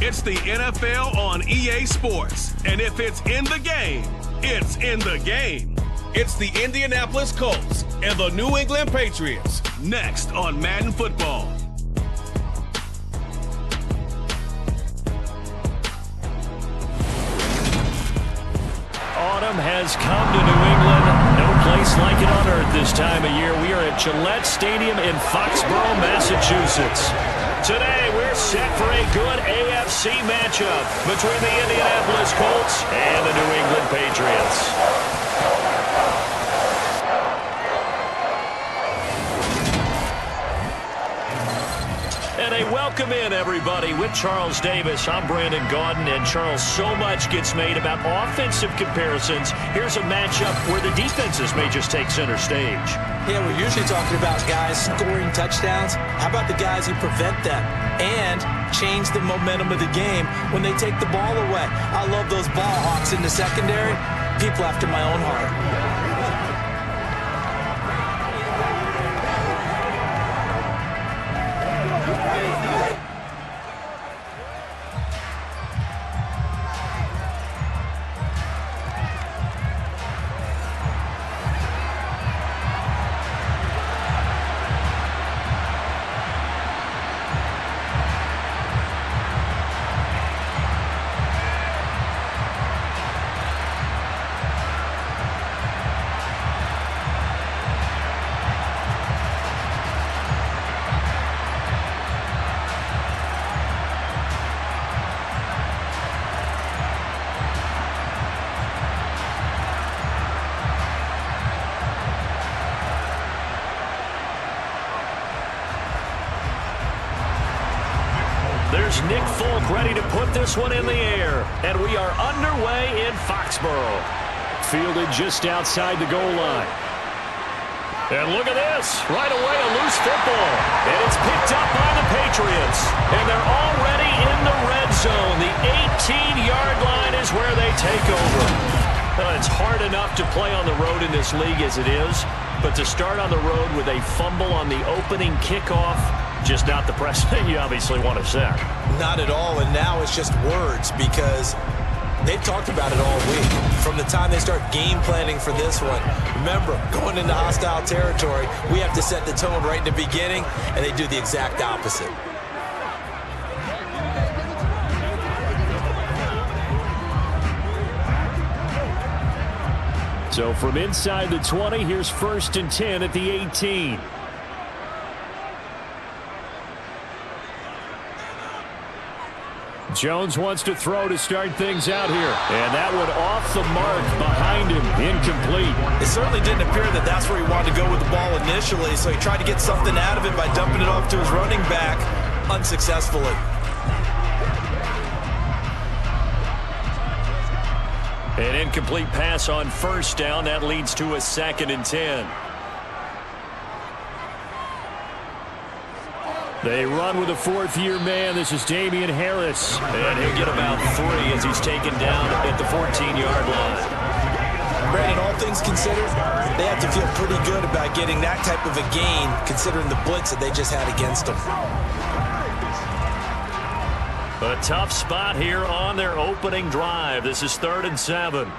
It's the NFL on EA Sports. And if it's in the game, it's in the game. It's the Indianapolis Colts and the New England Patriots. Next on Madden Football. Autumn has come to New England. No place like it on earth this time of year. We are at Gillette Stadium in Foxborough, Massachusetts. Today, we're set for a good AFC matchup between the Indianapolis Colts and the New England Patriots. And a welcome in, everybody, with Charles Davis. I'm Brandon Gaudin, and Charles, so much gets made about offensive comparisons. Here's a matchup where the defenses may just take center stage. Yeah, we're usually talking about guys scoring touchdowns. How about the guys who prevent them and change the momentum of the game when they take the ball away? I love those ball hawks in the secondary. People after my own heart. There's Nick Folk ready to put this one in the air, and we are underway in Foxborough. Fielded just outside the goal line. And look at this. Right away, a loose football. And it's picked up by the Patriots. And they're already in the red zone. The 18-yard line is where they take over. It's hard enough to play on the road in this league as it is, but to start on the road with a fumble on the opening kickoff, just not the precedent you obviously want to set. Not at all, and now it's just words because they've talked about it all week. From the time they start game planning for this one, remember, going into hostile territory, we have to set the tone right in the beginning, and they do the exact opposite. So from inside the 20, here's 1st and 10 at the 18. Jones wants to throw to start things out here. And that one off the mark behind him. Incomplete. It certainly didn't appear that that's where he wanted to go with the ball initially, so he tried to get something out of it by dumping it off to his running back unsuccessfully. An incomplete pass on 1st down. That leads to a 2nd and 10. They run with a 4th-year man. This is Damian Harris. And he'll get about 3 as he's taken down at the 14-yard line. Brandon, all things considered, they have to feel pretty good about getting that type of a gain considering the blitz that they just had against them. A tough spot here on their opening drive. This is 3rd and 7.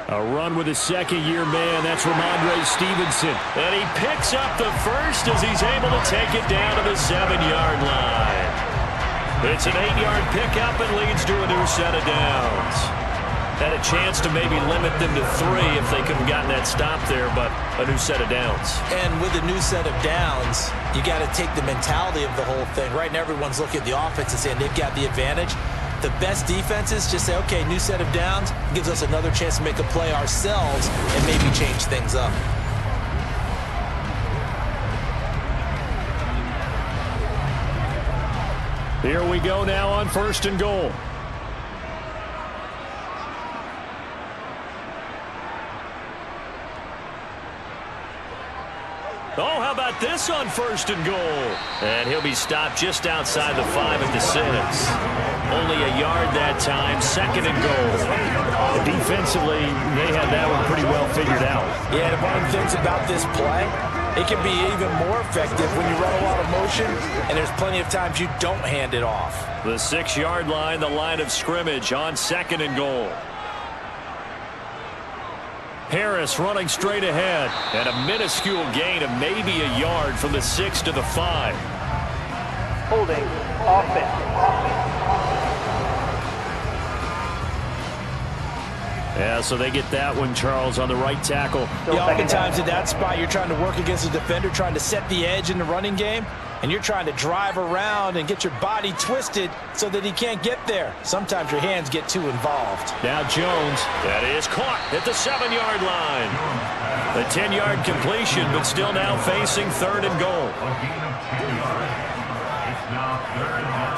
A run with a 2nd-year man. That's Ramondre Stevenson. And he picks up the first as he's able to take it down to the 7-yard line. It's an 8-yard pickup and leads to a new set of downs. Had a chance to maybe limit them to 3 if they could have gotten that stop there, but a new set of downs. And with a new set of downs, you got to take the mentality of the whole thing. Right now, everyone's looking at the offense and saying they've got the advantage. The best defenses just say, okay, new set of downs, gives us another chance to make a play ourselves and maybe change things up. Here we go now on 1st and goal. Oh, how about this on 1st and goal? And he'll be stopped just outside the 5 at the 6. Only a yard that time, 2nd and goal. Defensively, they had that one pretty well figured out. Yeah, and one of the things about this play, It can be even more effective when you run a lot of motion, and there's plenty of times you don't hand it off. The 6-yard line, the line of scrimmage on 2nd and goal. Harris running straight ahead, and a minuscule gain of maybe a yard from the 6 to the 5. Holding, offense. Yeah, so they get that one, Charles, on the right tackle. Yeah, oftentimes at that spot, you're trying to work against a defender, trying to set the edge in the running game, and you're trying to drive around and get your body twisted so that he can't get there. Sometimes your hands get too involved. Now Jones, that is caught at the 7-yard line. The 10-yard completion, but still now facing 3rd and goal. It's now 3rd down.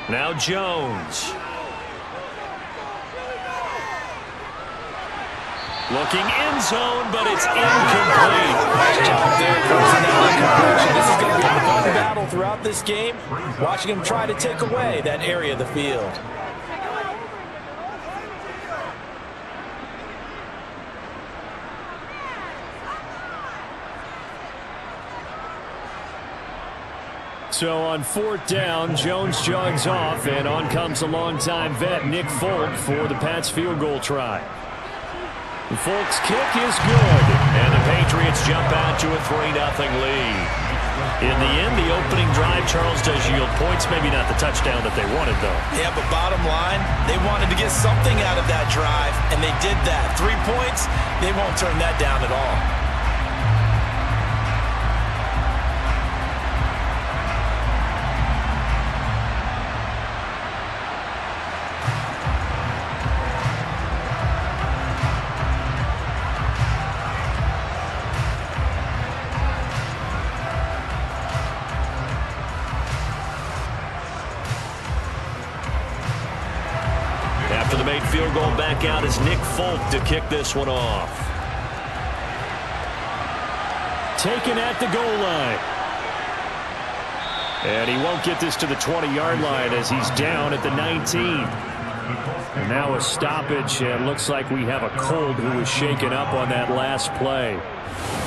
Now Jones. Looking end zone, but it's incomplete. There comes another incompletion. This is going to be a fun battle throughout this game, watching him try to take away that area of the field. So on 4th down, Jones jogs off, and on comes a longtime vet, Nick Folk, for the Pats field goal try. Folk's kick is good, and the Patriots jump out to a 3-0 lead. In the end, the opening drive, Charles, does yield points. Maybe not the touchdown that they wanted, though. Yeah, but bottom line, they wanted to get something out of that drive, and they did that. 3 points, they won't turn that down at all. After the made field goal, back out is Nick Folk to kick this one off. Taken at the goal line. And he won't get this to the 20-yard line as he's down at the 19. And now a stoppage, and looks like we have a cold who was shaken up on that last play.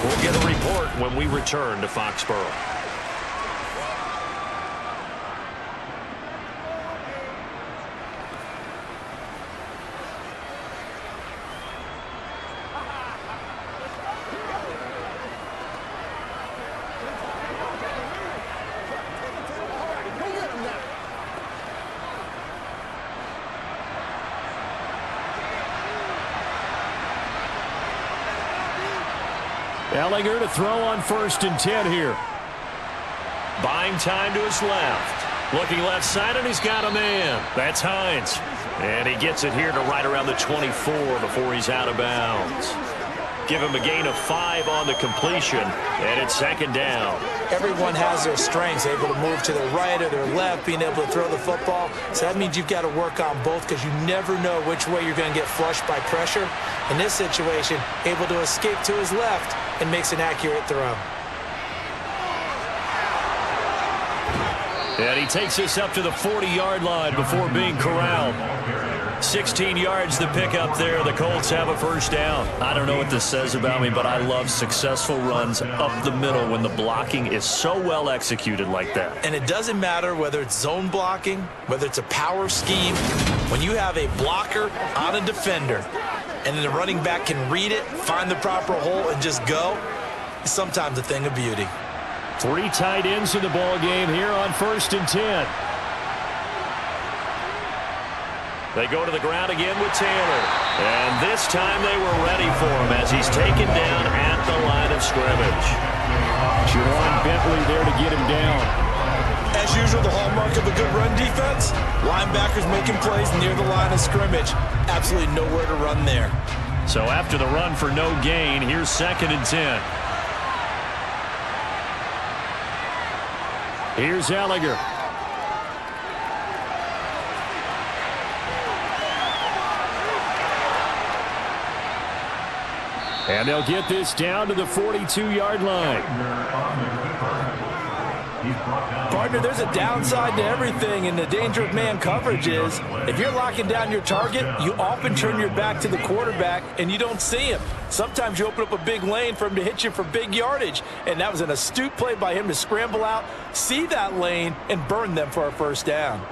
We'll get a report when we return to Foxborough. Ellinger to throw on 1st and 10 here. Buying time to his left. Looking left side, and he's got a man. That's Hines. And he gets it here to right around the 24 before he's out of bounds. Give him a gain of 5 on the completion, and it's 2nd down. Everyone has their strengths, able to move to their right or their left, being able to throw the football. So that means you've got to work on both, because you never know which way you're going to get flushed by pressure. In this situation, able to escape to his left and makes an accurate throw. And he takes this up to the 40-yard line before being corralled. 16 yards the pickup there. The Colts have a 1st down. I don't know what this says about me, but I love successful runs up the middle when the blocking is so well executed like that. And it doesn't matter whether it's zone blocking, whether it's a power scheme. When you have a blocker on a defender and then the running back can read it, find the proper hole, and just go, it's sometimes a thing of beauty. 3 tight ends in the ball game here on 1st and 10. They go to the ground again with Taylor. And this time they were ready for him as he's taken down at the line of scrimmage. Jerron Bentley there to get him down. As usual, the hallmark of a good run defense, linebackers making plays near the line of scrimmage. Absolutely nowhere to run there. So after the run for no gain, here's 2nd and 10. Here's Ellinger. And they'll get this down to the 42-yard line. Partner, there's a downside to everything, and the danger of man coverage is if you're locking down your target, you often turn your back to the quarterback and you don't see him. Sometimes you open up a big lane for him to hit you for big yardage, and that was an astute play by him to scramble out, see that lane, and burn them for a first down.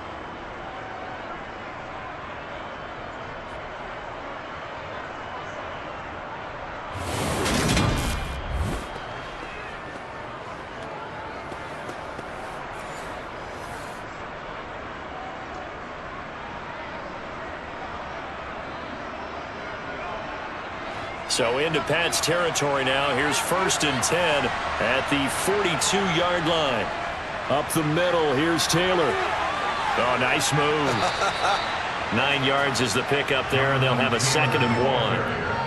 So into Pat's territory now. Here's 1st and 10 at the 42-yard line. Up the middle, here's Taylor. Oh, nice move. 9 yards is the pickup there, and they'll have a 2nd and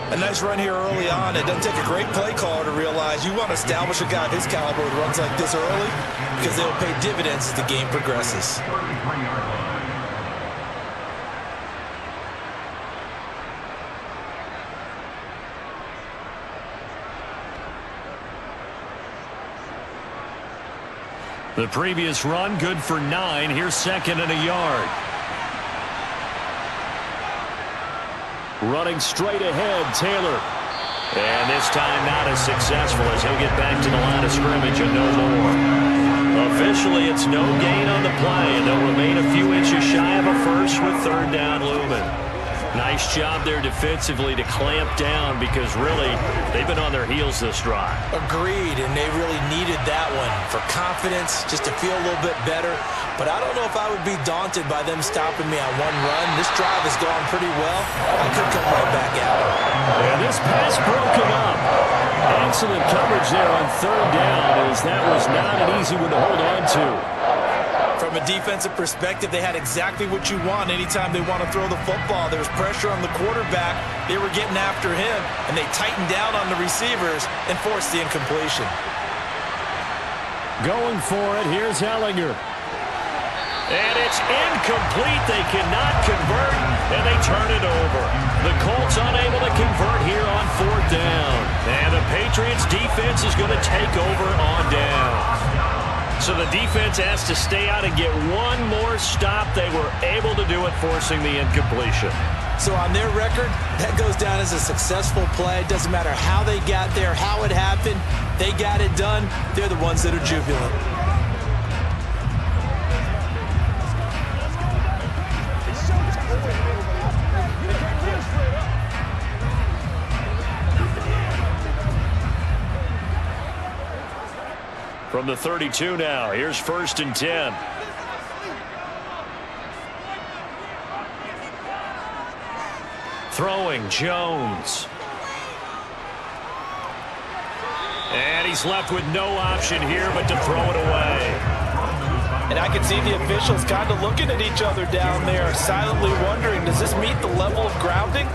1. A nice run here early on. It doesn't take a great play caller to realize you want to establish a guy of his caliber with runs like this early because they'll pay dividends as the game progresses. The previous run, good for 9. Here's 2nd and a yard. Running straight ahead, Taylor. And this time not as successful as he'll get back to the line of scrimmage and no more. Officially, it's no gain on the play, and they'll remain a few inches shy of a first with 3rd down looming. Nice job there defensively to clamp down because really they've been on their heels this drive. Agreed, and they really needed that one for confidence, just to feel a little bit better. But I don't know if I would be daunted by them stopping me on one run. This drive has gone pretty well. I could come right back out. And this pass broken up. Excellent coverage there on 3rd down, as that was not an easy one to hold on to. From a defensive perspective, they had exactly what you want anytime they want to throw the football. There was pressure on the quarterback. They were getting after him, and they tightened down on the receivers and forced the incompletion. Going for it, here's Ellinger. And it's incomplete. They cannot convert, and they turn it over. The Colts unable to convert here on 4th down. And the Patriots defense is going to take over on down. So the defense has to stay out and get one more stop. They were able to do it, forcing the incompletion. So on their record, that goes down as a successful play. It doesn't matter how they got there, how it happened. They got it done. They're the ones that are jubilant. From the 32 now, here's 1st and 10. Throwing, Jones. And he's left with no option here but to throw it away. And I can see the officials kind of looking at each other down there, silently wondering, does this meet the level of grounding?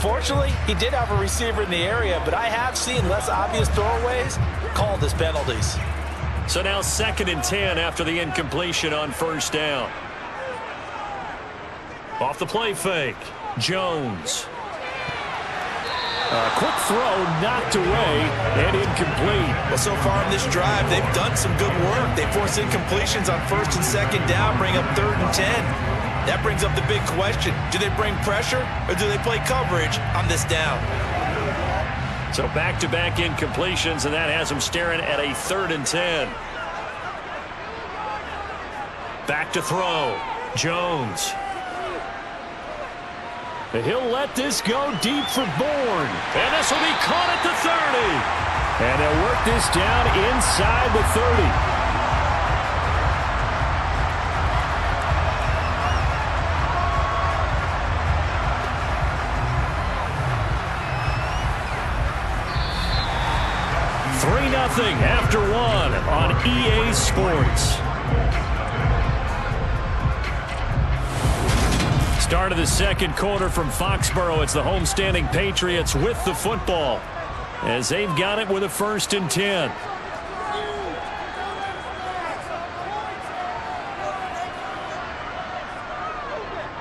Fortunately, he did have a receiver in the area, but I have seen less obvious throwaways called as penalties. So now 2nd and 10 after the incompletion on 1st down. Off the play fake, Jones. A quick throw knocked away and incomplete. Well, so far in this drive, they've done some good work. They force incompletions on 1st and 2nd down, bring up 3rd and 10. That brings up the big question. Do they bring pressure or do they play coverage on this down? So back-to-back incompletions, and that has them staring at a 3rd and 10. Back to throw. Jones. He'll let this go deep for Bourne. And this will be caught at the 30. And they'll work this down inside the 30. After 1 on EA Sports. Start of the 2nd quarter from Foxborough. It's the homestanding Patriots with the football as they've got it with a 1st and 10.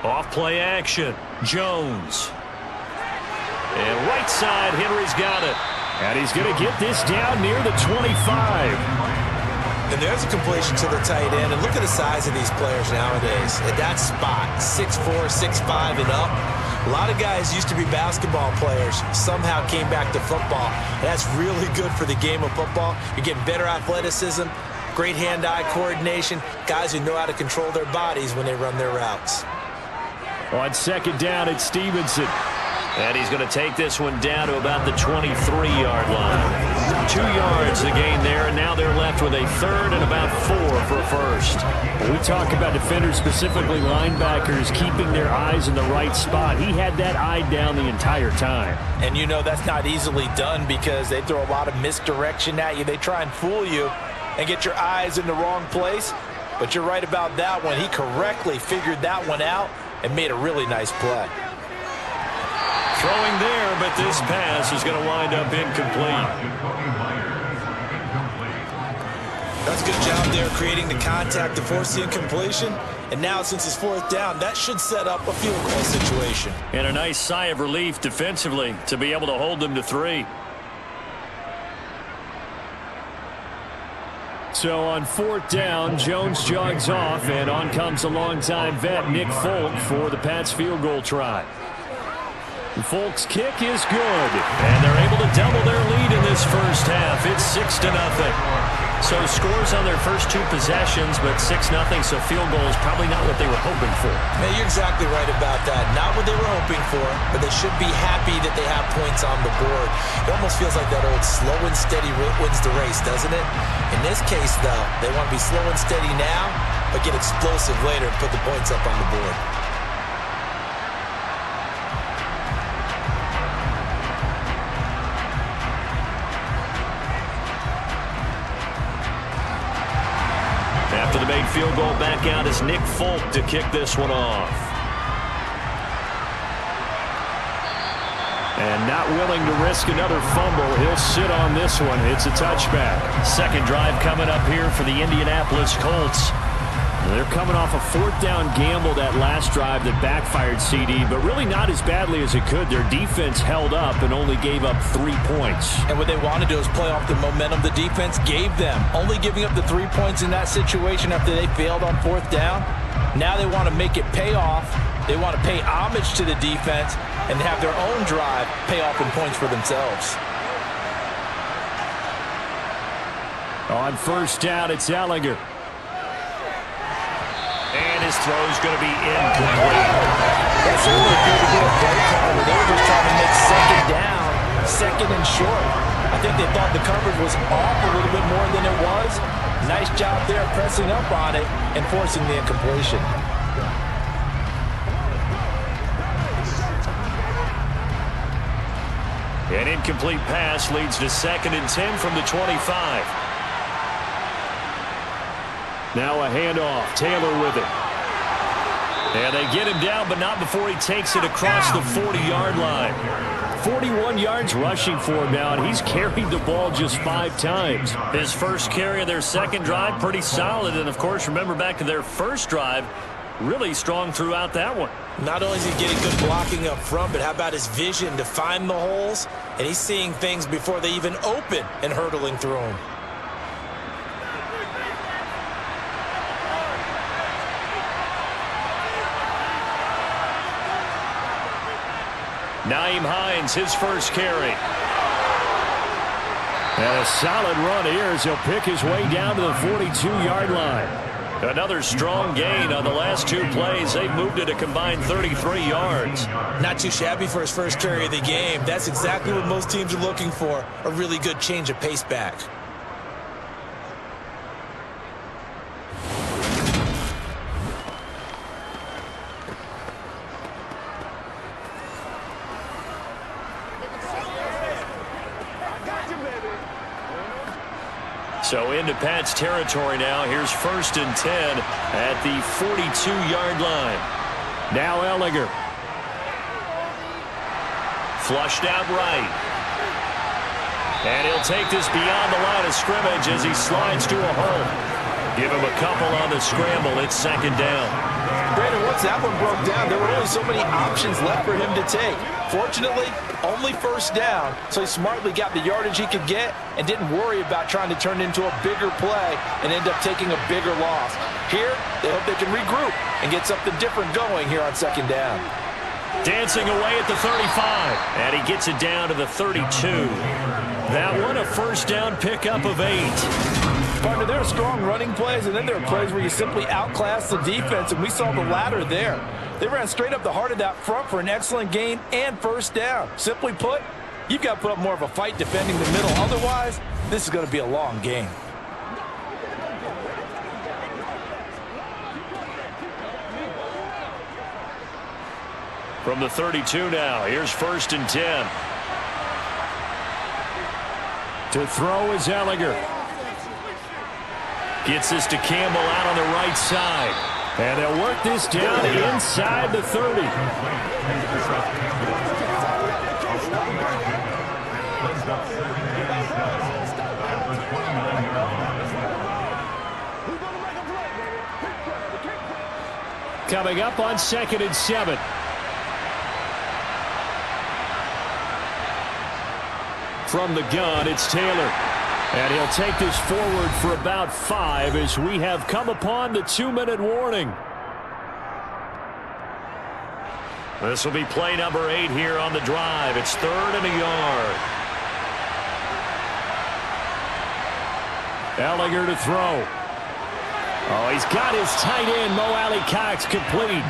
Off play action. Jones. And right side, Henry's got it. And he's going to get this down near the 25. And there's a completion to the tight end. And look at the size of these players nowadays. At that spot, 6'4", 6'5", and up. A lot of guys used to be basketball players, somehow came back to football. And that's really good for the game of football. You're getting better athleticism, great hand-eye coordination, guys who know how to control their bodies when they run their routes. On second down, it's Stevenson. And he's going to take this one down to about the 23-yard line. 2 yards the gain there, and now they're left with a third and about 4 for a first. When we talk about defenders, specifically linebackers, keeping their eyes in the right spot. He had that eye down the entire time. And you know that's not easily done because they throw a lot of misdirection at you. They try and fool you and get your eyes in the wrong place. But you're right about that one. He correctly figured that one out and made a really nice play. Throwing there, but this pass is going to wind up incomplete. That's a good job there creating the contact to force the incompletion. And now since it's fourth down, that should set up a field goal situation. And a nice sigh of relief defensively to be able to hold them to 3. So on fourth down, Jones jogs off, and on comes a longtime vet, Nick Folk, for the Pats field goal try. Folk's kick is good. And they're able to double their lead in this first half. It's 6-0. So scores on their first 2 possessions, but 6-0, so field goal is probably not what they were hoping for. Man, you're exactly right about that. Not what they were hoping for, but they should be happy that they have points on the board. It almost feels like that old slow and steady wins the race, doesn't it? In this case, though, they want to be slow and steady now, but get explosive later and put the points up on the board. After the made field goal, back out is Nick Folk to kick this one off. And not willing to risk another fumble, he'll sit on this one. It's a touchback. Second drive coming up here for the Indianapolis Colts. They're coming off a fourth down gamble that last drive that backfired, CD, but really not as badly as it could. Their defense held up and only gave up 3 points. And what they want to do is play off the momentum the defense gave them. Only giving up the 3 points in that situation after they failed on fourth down. Now they want to make it pay off. They want to pay homage to the defense and have their own drive pay off in points for themselves. On first down, it's Ellinger. And his throw is going to be incomplete. That's really good to get a play call where they were just trying to make second down, second and short. I think they thought the coverage was off a little bit more than it was. Nice job there pressing up on it and forcing the incompletion. An incomplete pass leads to 2nd and 10 from the 25. Now a handoff. Taylor with it. And they get him down, but not before he takes it across the 40-yard line. 41 yards rushing for him now, and he's carried the ball just 5 times. His first carry of their second drive, pretty solid. And, of course, remember back to their first drive, really strong throughout that one. Not only is he getting good blocking up front, but how about his vision to find the holes? And he's seeing things before they even open and hurtling through them. Nyheim Hines, his first carry. And a solid run here as he'll pick his way down to the 42-yard line. Another strong gain on the last 2 plays. They've moved it a combined 33 yards. Not too shabby for his first carry of the game. That's exactly what most teams are looking for, a really good change of pace back. So into Pat's territory now. Here's 1st and 10 at the 42-yard line. Now Ellinger. Flushed out right. And he'll take this beyond the line of scrimmage as he slides to a hole. Give him a couple on the scramble. It's 2nd down. Brandon, one once that one broke down, there were only so many options left for him to take. Fortunately, only first down, so he smartly got the yardage he could get and didn't worry about trying to turn it into a bigger play and end up taking a bigger loss. Here, they hope they can regroup and get something different going here on second down. Dancing away at the 35, and he gets it down to the 32. That one a first down pickup of 8. Partner, there are strong running plays, and then there are plays where you simply outclass the defense, and we saw the latter there. They ran straight up the heart of that front for an excellent gain and first down. Simply put, you've got to put up more of a fight defending the middle. Otherwise, this is going to be a long game. From the 32 now, here's 1st and 10. To throw is Ellinger. Gets this to Campbell out on the right side. And they'll work this down inside the 30. Coming up on 2nd and 7. From the gun, it's Taylor. And he'll take this forward for about 5 as we have come upon the 2-minute warning. This will be play number 8 here on the drive. It's 3rd and a yard. Ellinger to throw. Oh, he's got his tight end, Mo Alley-Cox, complete.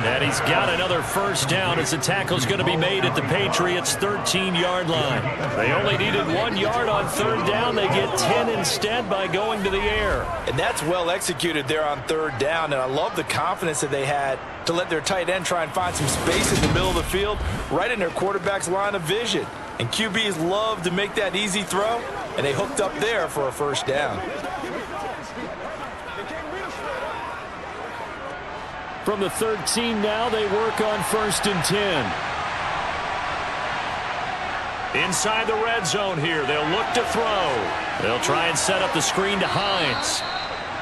And he's got another first down as the tackle's going to be made at the Patriots' 13-yard line. They only needed 1 yard on 3rd down. They get 10 instead by going to the air. And that's well executed there on 3rd down, and I love the confidence that they had to let their tight end try and find some space in the middle of the field, right in their quarterback's line of vision. And QBs love to make that easy throw, and they hooked up there for a first down. From the 13 now, they work on 1st and 10. Inside the red zone here, they'll look to throw. They'll try and set up the screen to Hines.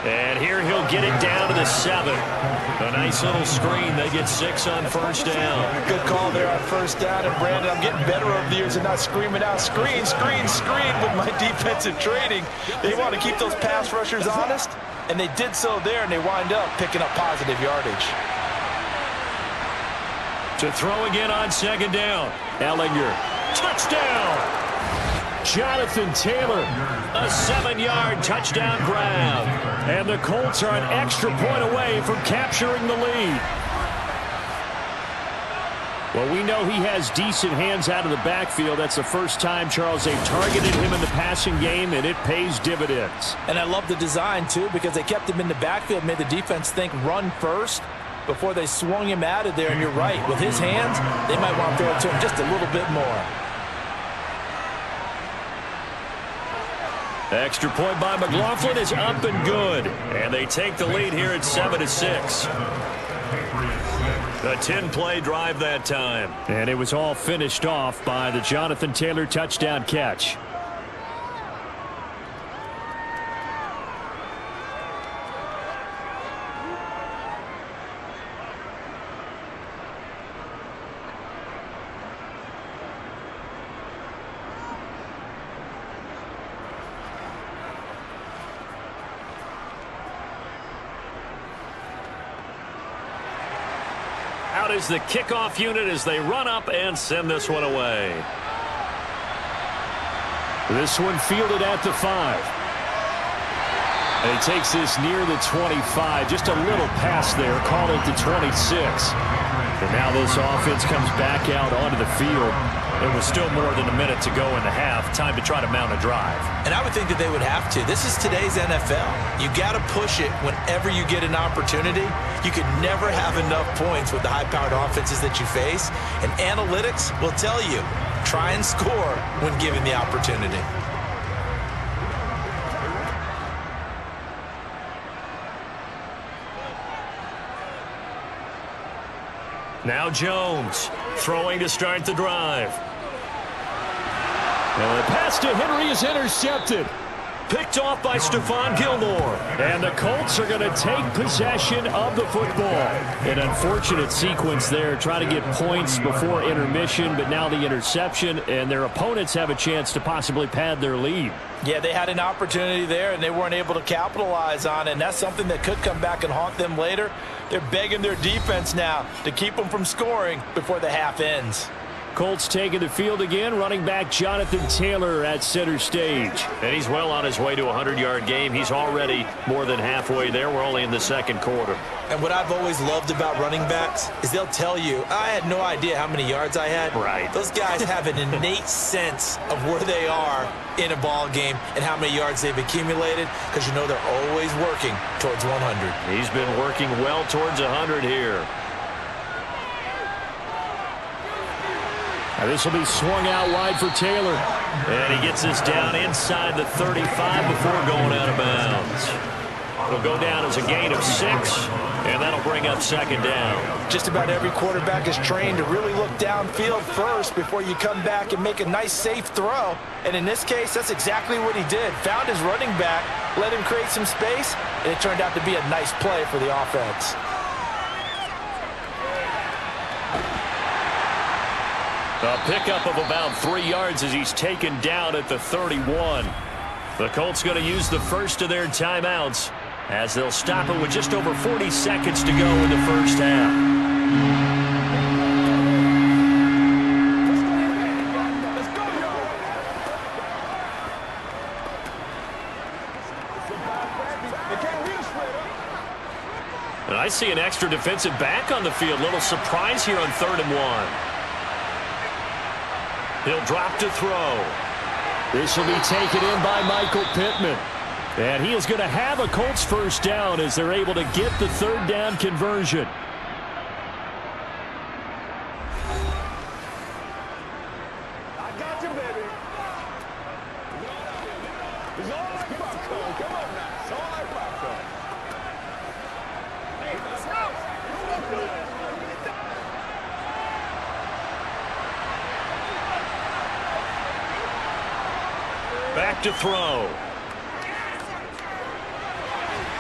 And here he'll get it down to the 7. A nice little screen. They get 6 on first down. Good call there on first down. And, Brandon, I'm getting better over the years and not screaming out, screen, screen, screen with my defensive training. They want to keep those pass rushers honest, and they did so there, and they wind up picking up positive yardage. To throw again on 2nd down. Ellinger. Touchdown! Jonathan Taylor, a 7-yard touchdown grab. And the Colts are an extra point away from capturing the lead. Well, we know he has decent hands out of the backfield. That's the first time, Charles, they've targeted him in the passing game, and it pays dividends. And I love the design, too, because they kept him in the backfield, made the defense think run first before they swung him out of there. And you're right, with his hands, they might want to throw it to him just a little bit more. Extra point by McLaughlin is up and good. And they take the lead here at 7-6. A 10-play drive that time. And it was all finished off by the Jonathan Taylor touchdown catch. Out is the kickoff unit as they run up and send this one away. This one fielded at the 5. And he takes this near the 25. Just a little pass there. Called it the 26. And now this offense comes back out onto the field. It was still more than a minute to go in the half. Time to try to mount a drive. And I would think that they would have to. This is today's NFL. You got to push it whenever you get an opportunity. You could never have enough points with the high-powered offenses that you face. And analytics will tell you, try and score when given the opportunity. Now Jones throwing to start the drive. And the pass to Henry is intercepted. picked off by Stephon Gilmore. And the Colts are going to take possession of the football. An unfortunate sequence there, trying to get points before intermission, but now the interception, and their opponents have a chance to possibly pad their lead. Yeah, they had an opportunity there, and they weren't able to capitalize on it, and that's something that could come back and haunt them later. They're begging their defense now to keep them from scoring before the half ends. Colts taking the field again, running back Jonathan Taylor at center stage. And he's well on his way to a 100-yard game. He's already more than halfway there. We're only in the second quarter. And what I've always loved about running backs is they'll tell you, I had no idea how many yards I had. Right. Those guys have an innate sense of where they are in a ball game and how many yards they've accumulated, because you know they're always working towards 100. He's been working well towards 100 here. Now this will be swung out wide for Taylor. And he gets this down inside the 35 before going out of bounds. It'll go down as a gain of 6, and that'll bring up second down. Just about every quarterback is trained to really look downfield first before you come back and make a nice, safe throw. And in this case, that's exactly what he did. Found his running back, let him create some space, and it turned out to be a nice play for the offense. A pickup of about 3 yards as he's taken down at the 31. The Colts going to use the first of their timeouts as they'll stop it with just over 40 seconds to go in the first half. And I see an extra defensive back on the field. Little surprise here on 3rd and 1. He'll drop to throw. This will be taken in by Michael Pittman. And he is going to have a Colts first down as they're able to get the 3rd down conversion. I got you, baby. It's all right, popcorn. Come on now. It's all right, popcorn. Hey, let's go. Back to throw.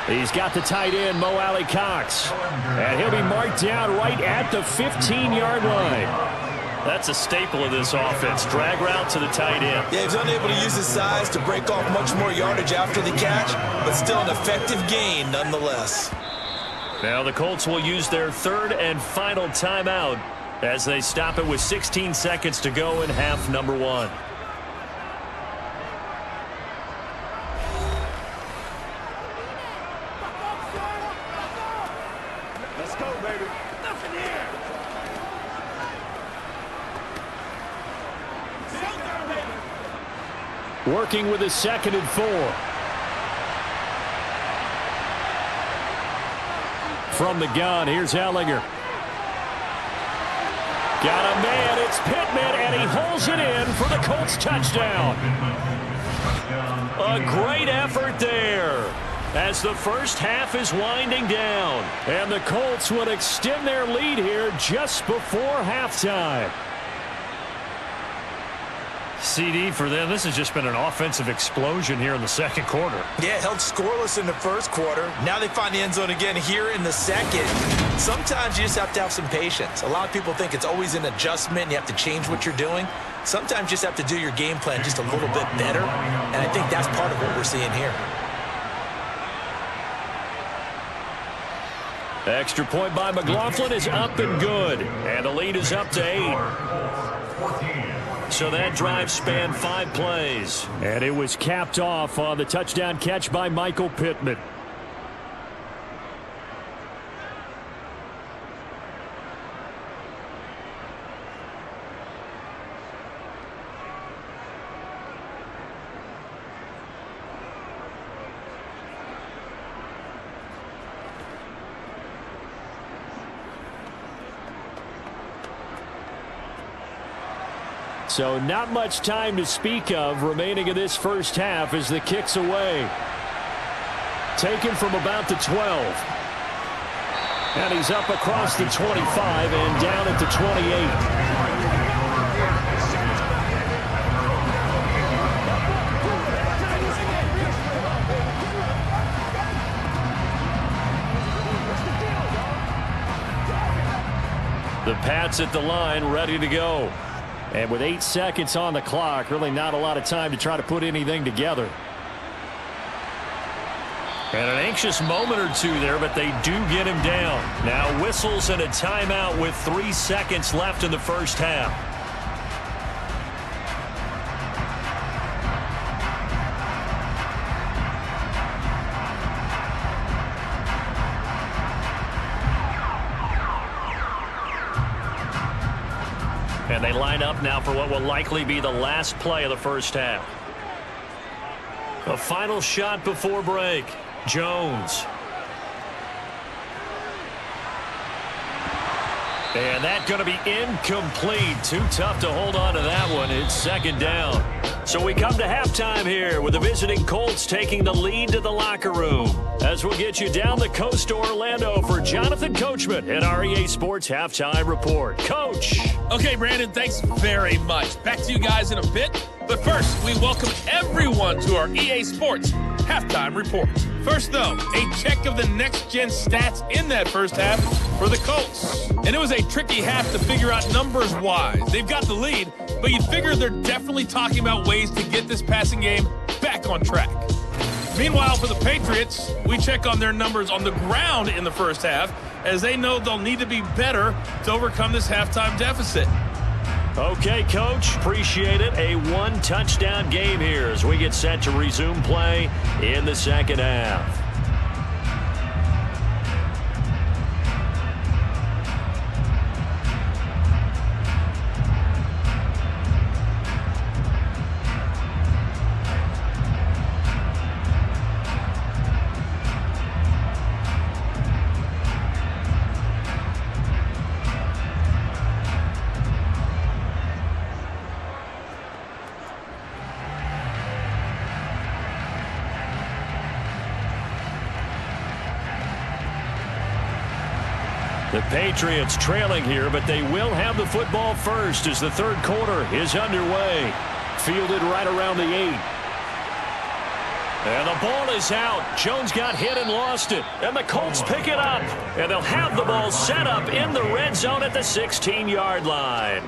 He's got the tight end, Mo Alley Cox. And he'll be marked down right at the 15-yard line. That's a staple of this offense. Drag route to the tight end. Yeah, he's unable to use his size to break off much more yardage after the catch, but still an effective gain nonetheless. Now the Colts will use their 3rd and final timeout as they stop it with 16 seconds to go in half number 1. Let's go, baby. Nothing here. Working with a 2nd and 4. From the gun, here's Ellinger. Got a man, it's Pittman, and he holds it in for the Colts touchdown. A great effort there as the first half is winding down. And the Colts will extend their lead here just before halftime. CD for them, this has just been an offensive explosion here in the second quarter. Yeah, held scoreless in the first quarter. Now they find the end zone again here in the second. Sometimes you just have to have some patience. A lot of people think it's always an adjustment. You have to change what you're doing. Sometimes you just have to do your game plan just a little bit better. And I think that's part of what we're seeing here. Extra point by McLaughlin is up and good. And the lead is up to 8. So that drive spanned 5 plays. And it was capped off on the touchdown catch by Michael Pittman. So not much time to speak of remaining in this first half as the kick's away. Taken from about the 12. And he's up across the 25 and down at the 28. The Pats at the line, ready to go. And with 8 seconds on the clock, really not a lot of time to try to put anything together. And an anxious moment or two there, but they do get him down. Now whistles and a timeout with 3 seconds left in the first half. And they line up now for what will likely be the last play of the first half. A final shot before break. Jones. And that's going to be incomplete. Too tough to hold on to that one. It's second down. So we come to halftime here with the visiting Colts taking the lead to the locker room. As we'll get you down the coast to Orlando for Jonathan Coachman at our EA Sports Halftime Report. Coach. Okay, Brandon, thanks very much. Back to you guys in a bit. But first, we welcome everyone to our EA Sports Halftime Report. First, though, a check of the next-gen stats in that first half for the Colts. And it was a tricky half to figure out numbers-wise. They've got the lead, but you'd figure they're definitely talking about ways to get this passing game back on track. Meanwhile, for the Patriots, we check on their numbers on the ground in the first half, as they know they'll need to be better to overcome this halftime deficit. Okay, Coach, appreciate it. A one-touchdown game here as we get set to resume play in the second half. The Patriots trailing here, but they will have the football first as the third quarter is underway. Fielded right around the 8. And the ball is out. Jones got hit and lost it. And the Colts pick it up. And they'll have the ball set up in the red zone at the 16-yard line.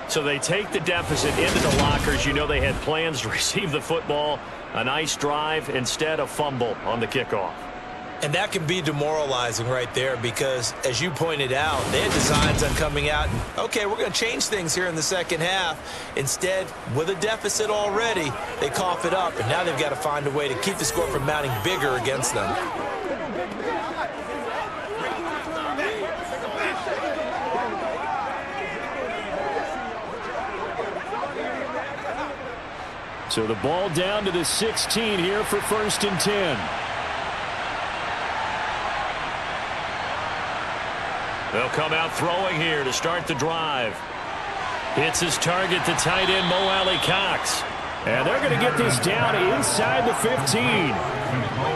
So they take the deficit into the lockers. You know they had plans to receive the football. A nice drive, instead a fumble on the kickoff. And that can be demoralizing right there because, as you pointed out, they had designs on coming out and, okay, we're going to change things here in the second half. Instead, with a deficit already, they cough it up, and now they've got to find a way to keep the score from mounting bigger against them. So the ball down to the 16 here for 1st and 10. They'll come out throwing here to start the drive. Hits his target, the tight end, Mo Alley Cox. And they're going to get this down inside the 15.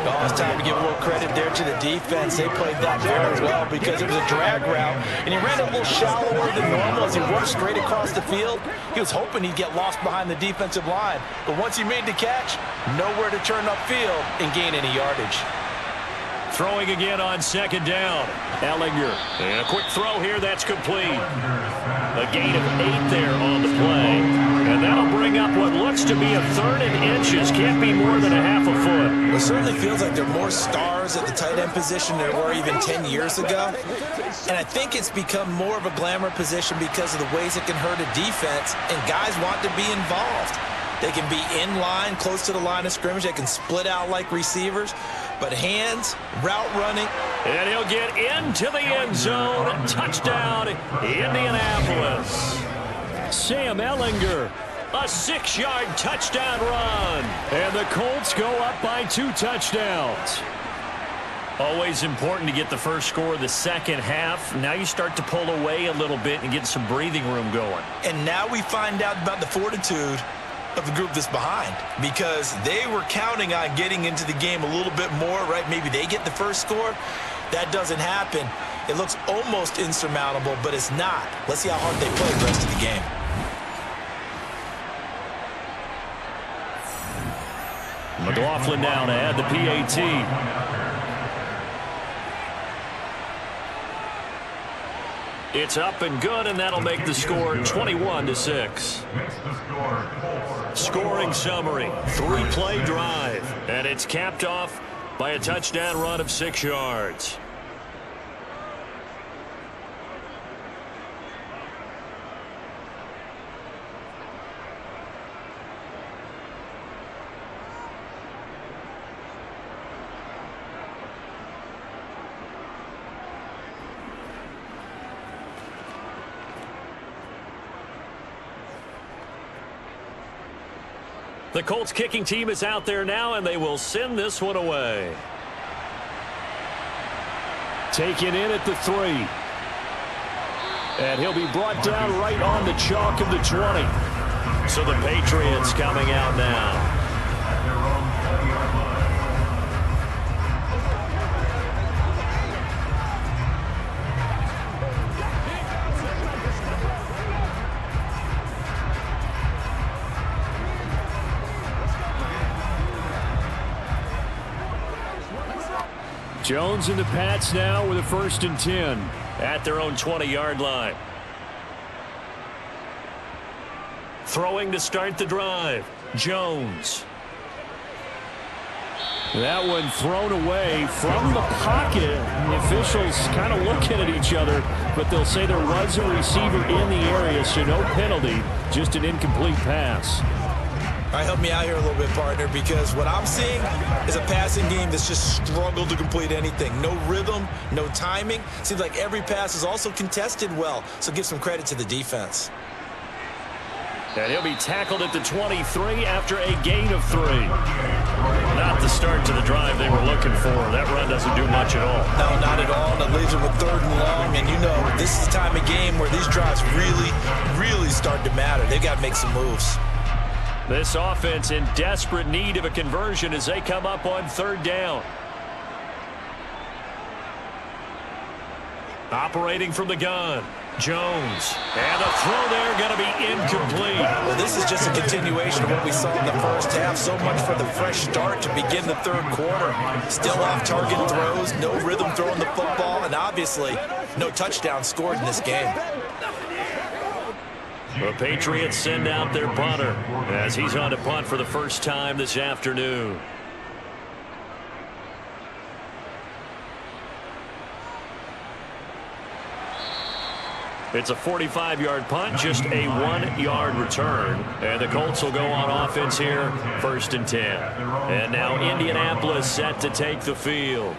Oh, it's time to give a little credit there to the defense. They played that very well because it was a drag route, and he ran it a little shallower than normal as he worked straight across the field. He was hoping he'd get lost behind the defensive line, but once he made the catch, nowhere to turn upfield and gain any yardage. Throwing again on second down. Ellinger. And a quick throw here. That's complete. A gain of 8 there on the play. And that'll bring up what looks to be a 3rd and inches. Can't be more than a half a foot. It certainly feels like there are more stars at the tight end position than there were even 10 years ago. And I think it's become more of a glamour position because of the ways it can hurt a defense. And guys want to be involved. They can be in line, close to the line of scrimmage. They can split out like receivers. But hands, route running. And he'll get into the end zone. Touchdown, Indianapolis. Sam Ellinger, a 6-yard touchdown run. And the Colts go up by 2 touchdowns. Always important to get the first score of the second half. Now you start to pull away a little bit and get some breathing room going. And now we find out about the fortitude of the group that's behind, because they were counting on getting into the game a little bit more, right? Maybe they get the first score. That doesn't happen. It looks almost insurmountable, but it's not. Let's see how hard they play the rest of the game. McLaughlin down to add the PAT. It's up and good, and that'll make the score 21-6. Scoring summary, 3-play drive, and it's capped off by a touchdown run of 6 yards. The Colts kicking team is out there now, and they will send this one away. Taken in at the 3. And he'll be brought down right on the chalk of the 20. So the Patriots coming out now. Jones and the Pats now with a 1st and 10 at their own 20-yard line. Throwing to start the drive, Jones. That one thrown away from the pocket. The officials kind of looking at each other, but they'll say there was a receiver in the area, so no penalty, just an incomplete pass. All right, help me out here a little bit, partner, because what I'm seeing is a passing game that's just struggled to complete anything. No rhythm, no timing. Seems like every pass is also contested well, so give some credit to the defense. And he'll be tackled at the 23 after a gain of 3. Not the start to the drive they were looking for. That run doesn't do much at all. No, not at all. And it leaves them with 3rd and long. And you know, this is the time of game where these drives really start to matter. They've got to make some moves. This offense in desperate need of a conversion as they come up on 3rd down. Operating from the gun, Jones. And the throw there going to be incomplete. Well, this is just a continuation of what we saw in the first half. So much for the fresh start to begin the 3rd quarter. Still off-target throws, no rhythm throwing the football, and obviously no touchdown scored in this game. The Patriots send out their punter as he's on to punt for the first time this afternoon. It's a 45-yard punt, just a 1-yard return. And the Colts will go on offense here, 1st and 10. And now Indianapolis set to take the field.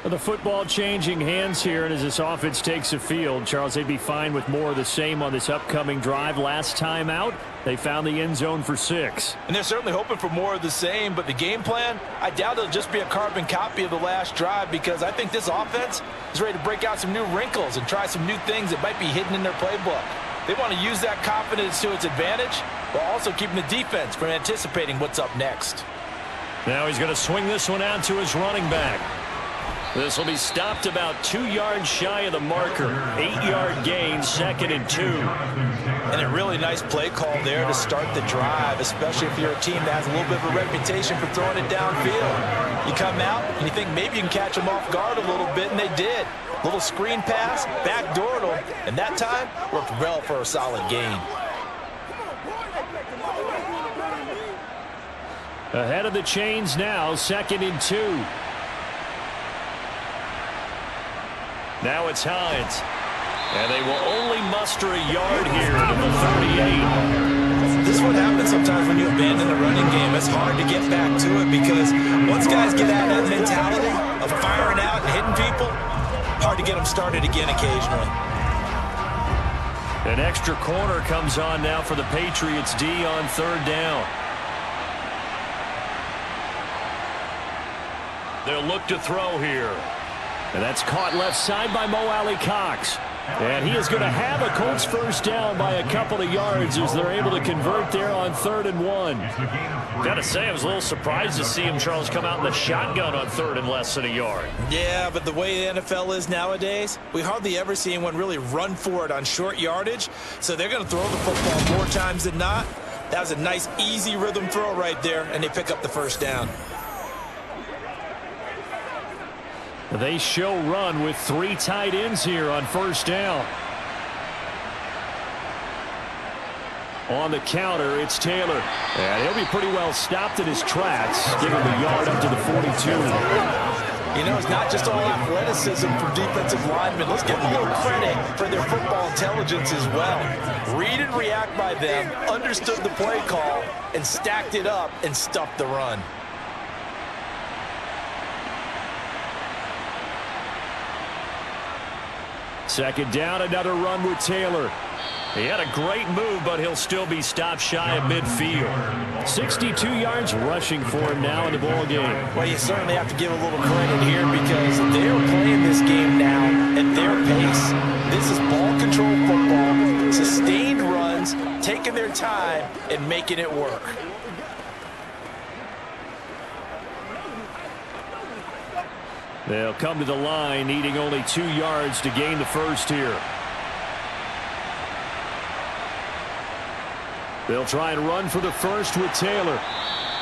The football changing hands here, and as this offense takes the field, Charles, they'd be fine with more of the same on this upcoming drive. Last time out, they found the end zone for 6. And they're certainly hoping for more of the same, but the game plan, I doubt it'll just be a carbon copy of the last drive, because I think this offense is ready to break out some new wrinkles and try some new things that might be hidden in their playbook. They want to use that confidence to its advantage, while also keeping the defense from anticipating what's up next. Now he's going to swing this one out to his running back. This will be stopped about 2 yards shy of the marker. 8-yard gain, 2nd and 2. And a really nice play call there to start the drive, especially if you're a team that has a little bit of a reputation for throwing it downfield. You come out and you think maybe you can catch them off guard a little bit, and they did. Little screen pass, backdoored them, and that time worked well for a solid gain. Ahead of the chains now, 2nd and 2. Now it's Hines. And they will only muster a yard here to the 38. This is what happens sometimes when you abandon the running game. It's hard to get back to it because once guys get out of that mentality of firing out and hitting people, hard to get them started again occasionally. An extra corner comes on now for the Patriots D on 3rd down. They'll look to throw here. And that's caught left side by Mo Alley-Cox. And he is going to have a Colts first down by a couple of yards as they're able to convert there on 3rd and 1. Got to say, I was a little surprised to see him, Charles, come out in the shotgun on 3rd and less than a yard. Yeah, but the way the NFL is nowadays, we hardly ever see anyone really run for it on short yardage. So they're going to throw the football more times than not. That was a nice, easy rhythm throw right there, and they pick up the first down. They show run with 3 tight ends here on 1st down. On the counter, it's Taylor. And he'll be pretty well stopped in his tracks, giving the yard up to the 42. You know, it's not just all athleticism for defensive linemen. Let's give them a little credit for their football intelligence as well. Read and react by them, understood the play call, and stacked it up and stuffed the run. Second down, another run with Taylor. He had a great move, but he'll still be stopped shy of midfield. 62 yards rushing for him now in the ball game. Well, you certainly have to give a little credit here because they're playing this game now at their pace. This is ball control football, sustained runs, taking their time and making it work. They'll come to the line, needing only 2 yards to gain the first here. They'll try and run for the first with Taylor.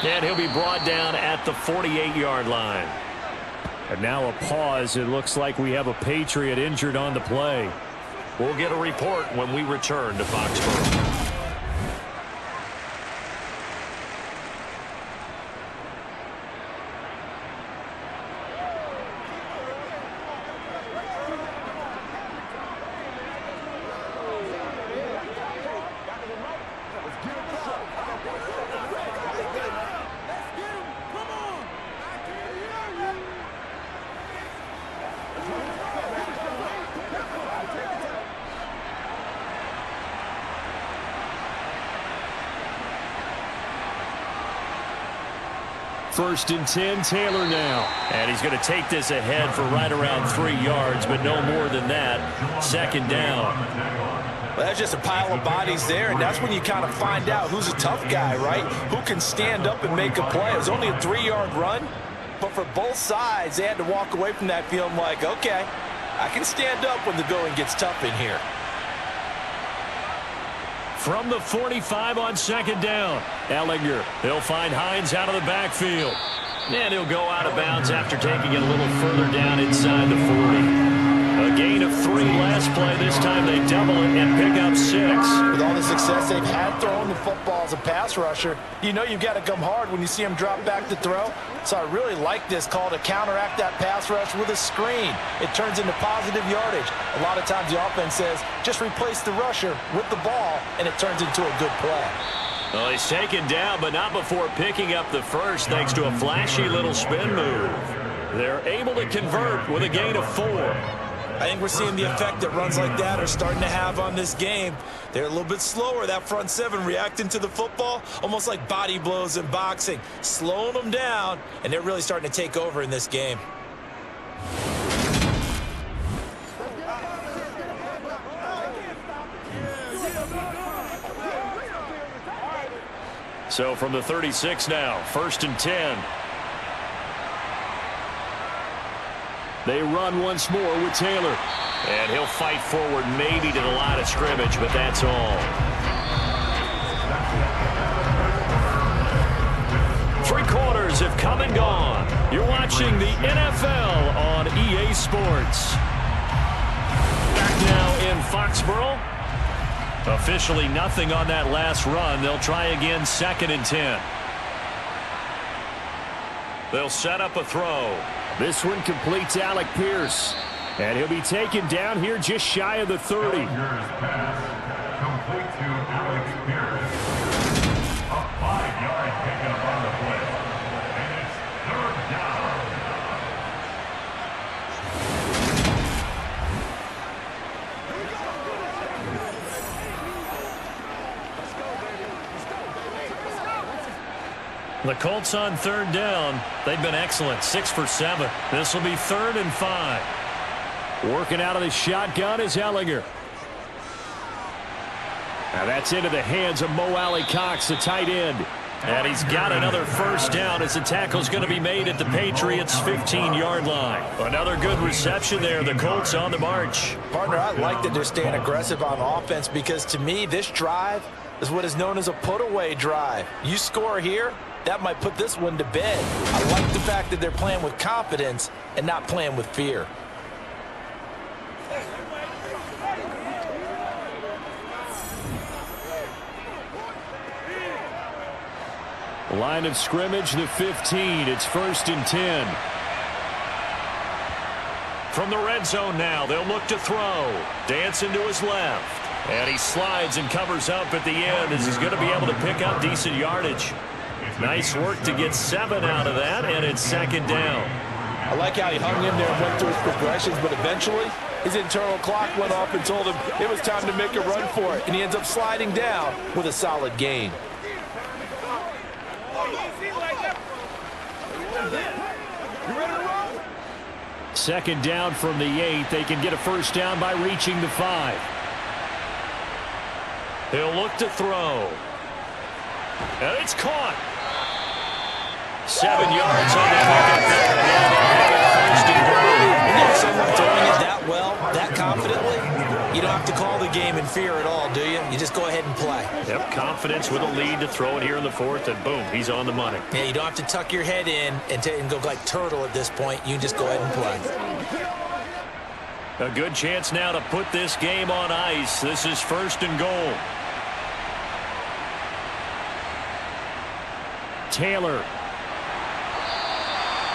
And he'll be brought down at the 48-yard line. And now a pause. It looks like we have a Patriot injured on the play. We'll get a report when we return to Foxborough. First and 10, Taylor now. And he's going to take this ahead for right around 3 yards, but no more than that. Second down. Well, that's just a pile of bodies there, and that's when you kind of find out who's a tough guy, right? Who can stand up and make a play. It was only a 3-yard run, but for both sides, they had to walk away from that feeling like, okay, I can stand up when the going gets tough in here. From the 45 on second down, Ellinger. He'll find Hines out of the backfield. And he'll go out of bounds after taking it a little further down inside the 40. A gain of 3 last play. This time they double it and pick up 6. With all the success they've had throwing the football as a pass rusher, you know you've got to come hard when you see them drop back to throw. So I really like this call to counteract that pass rush with a screen. It turns into positive yardage. A lot of times the offense says, just replace the rusher with the ball, and it turns into a good play. Well, he's taken down, but not before picking up the first thanks to a flashy little spin move. They're able to convert with a gain of 4. I think we're seeing the effect that runs like that are starting to have on this game. They're a little bit slower, that front seven, reacting to the football, almost like body blows in boxing, slowing them down, and they're really starting to take over in this game. So from the 36 now, first and 10. They run once more with Taylor. And he'll fight forward maybe to the line of scrimmage, but that's all. 3 quarters have come and gone. You're watching the NFL on EA Sports. Back now in Foxborough. Officially nothing on that last run. They'll try again, second and 10. They'll set up a throw. This one completes Alec Pierce. And he'll be taken down here just shy of the 30. Complete to Alex Pierce. A 5-yard pickup on the play. And it's third down. The Colts on third down. They've been excellent. 6 for 7. This will be 3rd and 5. Working out of the shotgun is Ellinger. Now that's into the hands of Mo Alley-Cox, the tight end. And he's got another first down as the tackle's going to be made at the Patriots' 15-yard line. Another good reception there. The Colts on the march. Partner, I like that they're staying aggressive on offense because to me, this drive is what is known as a put-away drive. You score here, that might put this one to bed. I like the fact that they're playing with confidence and not playing with fear. Line of scrimmage, the 15. It's 1st and 10. From the red zone now, they'll look to throw. Dancing to his left. And he slides and covers up at the end as he's going to be able to pick up decent yardage. Nice work to get 7 out of that, and it's 2nd down. I like how he hung in there and went through his progressions, but eventually his internal clock went off and told him it was time to make a run for it, and he ends up sliding down with a solid gain. Second down from the 8. They can get a first down by reaching the 5. He'll look to throw. And it's caught. 7 yards on the pickup there. First and goal. You know, someone throwing it that well, that confidently, you don't have to call the game in fear at all, do you? You just go ahead and play. Yep, confidence with a lead to throw it here in the 4th, and boom, he's on the money. Yeah, you don't have to tuck your head in and go like turtle at this point. You can just go ahead and play. A good chance now to put this game on ice. This is 1st and goal. Taylor.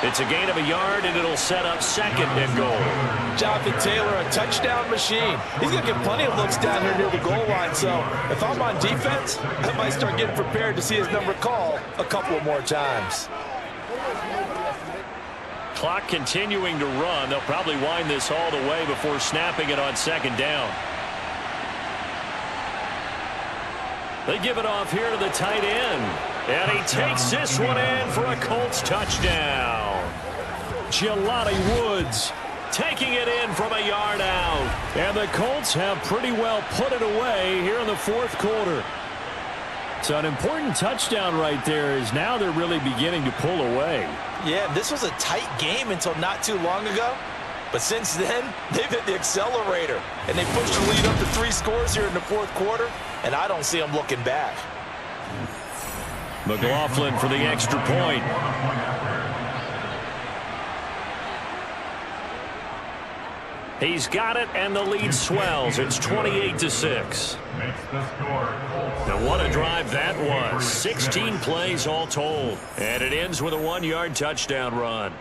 It's a gain of a yard, and it'll set up 2nd and goal. Jonathan Taylor, a touchdown machine. He's going to get plenty of looks down here near the goal line, so if I'm on defense, I might start getting prepared to see his number called a couple more times. Clock continuing to run. They'll probably wind this all the way before snapping it on 2nd down. They give it off here to the tight end. And he takes this one in for a Colts touchdown. Jelani Woods taking it in from a yard out. And the Colts have pretty well put it away here in the 4th quarter. So an important touchdown right there is now they're really beginning to pull away. Yeah, this was a tight game until not too long ago. But since then, they've hit the accelerator. And they pushed the lead up to 3 scores here in the 4th quarter. And I don't see them looking back. McLaughlin for the extra point. He's got it, and the lead swells. It's 28-6. Now, what a drive that was. 16 plays all told. And it ends with a 1-yard touchdown run.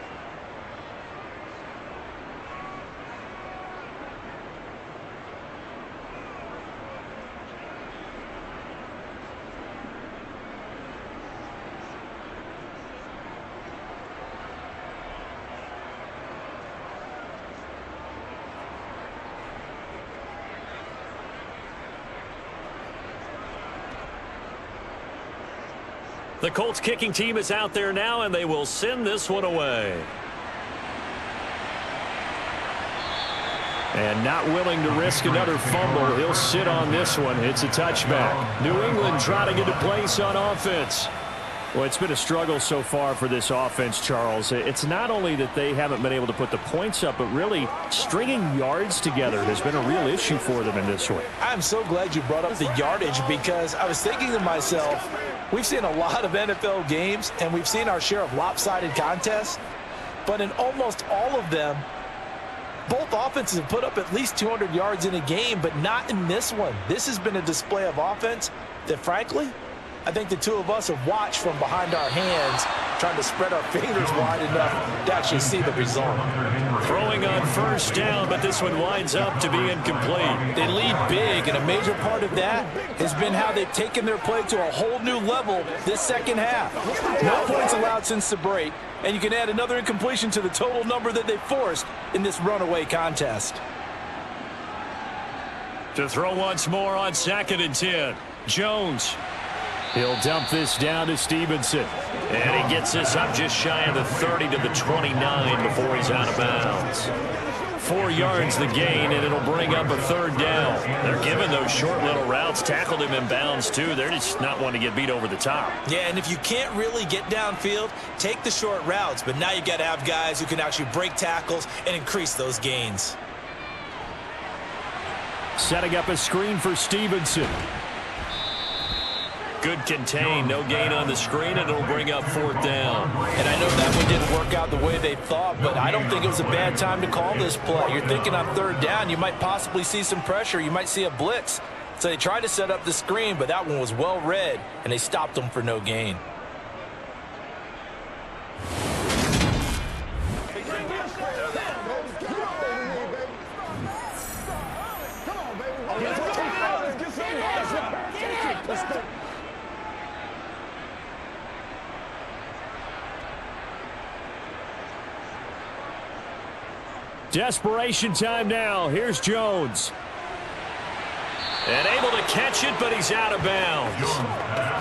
The Colts kicking team is out there now, and they will send this one away. And not willing to risk another fumble. He'll sit on this one. It's a touchback. New England trying to get a place on offense. Well, it's been a struggle so far for this offense, Charles. It's not only that they haven't been able to put the points up, but really stringing yards together has been a real issue for them in this one. I'm so glad you brought up the yardage because I was thinking to myself, we've seen a lot of NFL games, and we've seen our share of lopsided contests, but in almost all of them, both offenses have put up at least 200 yards in a game, but not in this one. This has been a display of offense that, frankly, I think the two of us have watched from behind our hands, trying to spread our fingers wide enough to actually see the result. Throwing on 1st down, but this one winds up to be incomplete. They lead big, and a major part of that has been how they've taken their play to a whole new level this 2nd half. No points allowed since the break, and you can add another incompletion to the total number that they forced in this runaway contest. To throw once more on 2nd and 10. Jones. He'll dump this down to Stevenson. And he gets this up just shy of the 30 to the 29 before he's out of bounds. 4 yards the gain, and it'll bring up a 3rd down. They're giving those short little routes. Tackled him in bounds, too. They're just not wanting to get beat over the top. Yeah, and if you can't really get downfield, take the short routes. But now you got to have guys who can actually break tackles and increase those gains. Setting up a screen for Stevenson. Good contain, no gain on the screen, and it'll bring up 4th down. And I know that one didn't work out the way they thought, but I don't think it was a bad time to call this play. You're thinking on 3rd down, you might possibly see some pressure. You might see a blitz. So they tried to set up the screen, but that one was well read, and they stopped them for no gain. Desperation time now. Here's Jones. And able to catch it, but he's out of bounds.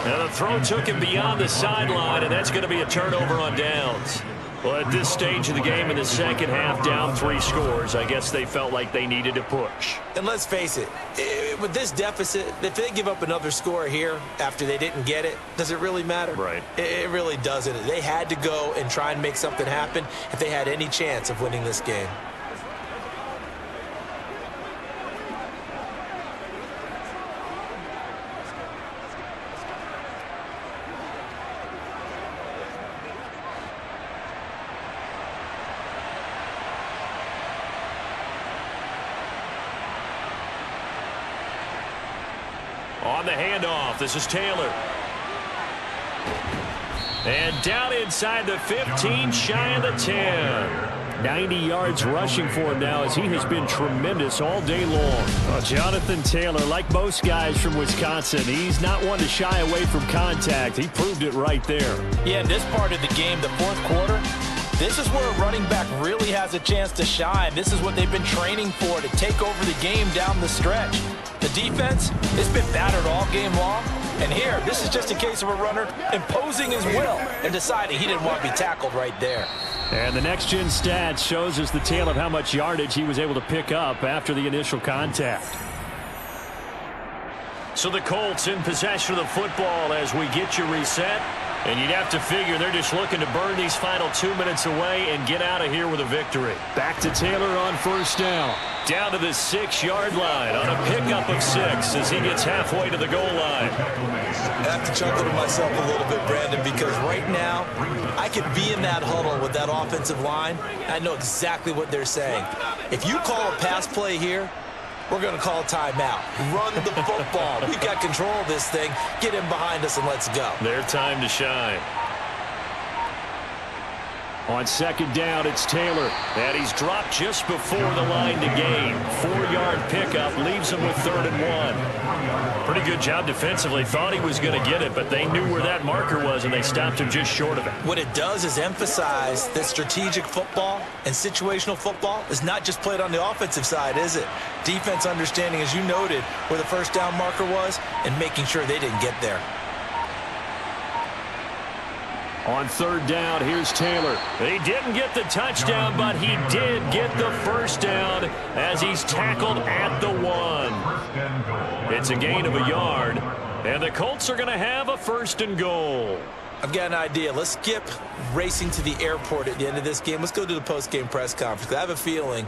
Now the throw took him beyond the sideline, and that's going to be a turnover on downs. Well, at this stage of the game in the second half, down 3 scores, I guess they felt like they needed to push. And let's face it, with this deficit, if they give up another score here after they didn't get it, does it really matter? Right. It really doesn't. They had to go and try and make something happen if they had any chance of winning this game. On the handoff, this is Taylor. And down inside the 15, shy of the 10. 90 yards rushing for him now as he has been tremendous all day long. Well, Jonathan Taylor, like most guys from Wisconsin, he's not one to shy away from contact. He proved it right there. Yeah, in this part of the game, the fourth quarter, this is where a running back really has a chance to shine. This is what they've been training for, to take over the game down the stretch. The defense, it's been battered all game long. And here, this is just a case of a runner imposing his will and deciding he didn't want to be tackled right there. And the next-gen stats shows us the tale of how much yardage he was able to pick up after the initial contact. So the Colts in possession of the football as we get you reset. And you'd have to figure they're just looking to burn these final 2 minutes away and get out of here with a victory. Back to Taylor on first down. Down to the 6-yard line on a pickup of 6 as he gets halfway to the goal line. I have to chuckle to myself a little bit, Brandon, because right now I could be in that huddle with that offensive line. I know exactly what they're saying. If you call a pass play here, we're going to call a timeout. Run the football. We've got control of this thing. Get him behind us and let's go. Their time to shine. On second down, it's Taylor. And he's dropped just before the line to gain. 4-yard pickup leaves him with 3rd and 1. Pretty good job defensively. Thought he was going to get it, but they knew where that marker was, and they stopped him just short of it. What it does is emphasize that strategic football and situational football is not just played on the offensive side, is it? Defense understanding, as you noted, where the first down marker was and making sure they didn't get there. On third down, here's Taylor. He didn't get the touchdown, but he did get the first down as he's tackled at the 1. It's a gain of a yard, and the Colts are going to have a 1st and goal. I've got an idea. Let's skip racing to the airport at the end of this game. Let's go to the post-game press conference. I have a feeling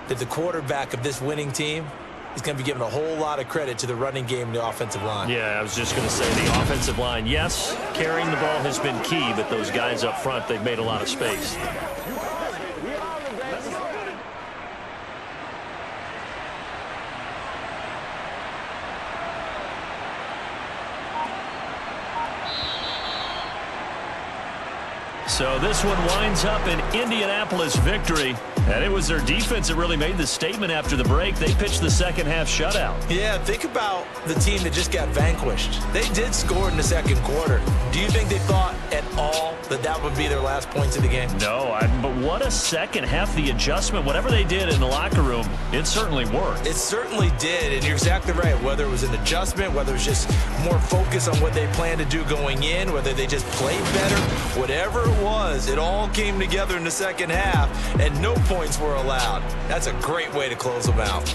that the quarterback of this winning team is going to be giving a whole lot of credit to the running game and the offensive line. Yeah, I was just going to say the offensive line, yes, carrying the ball has been key, but those guys up front, they've made a lot of space. So this one winds up an Indianapolis victory. And it was their defense that really made the statement after the break. They pitched the second half shutout. Yeah, think about the team that just got vanquished. They did score in the second quarter. Do you think they thought at all that that would be their last points of the game? No, but what a second half. The adjustment, whatever they did in the locker room, it certainly worked. It certainly did, and you're exactly right. Whether it was an adjustment, whether it was just more focus on what they planned to do going in, whether they just played better, whatever it was, it all came together in the second half, and no points were allowed. That's a great way to close them out.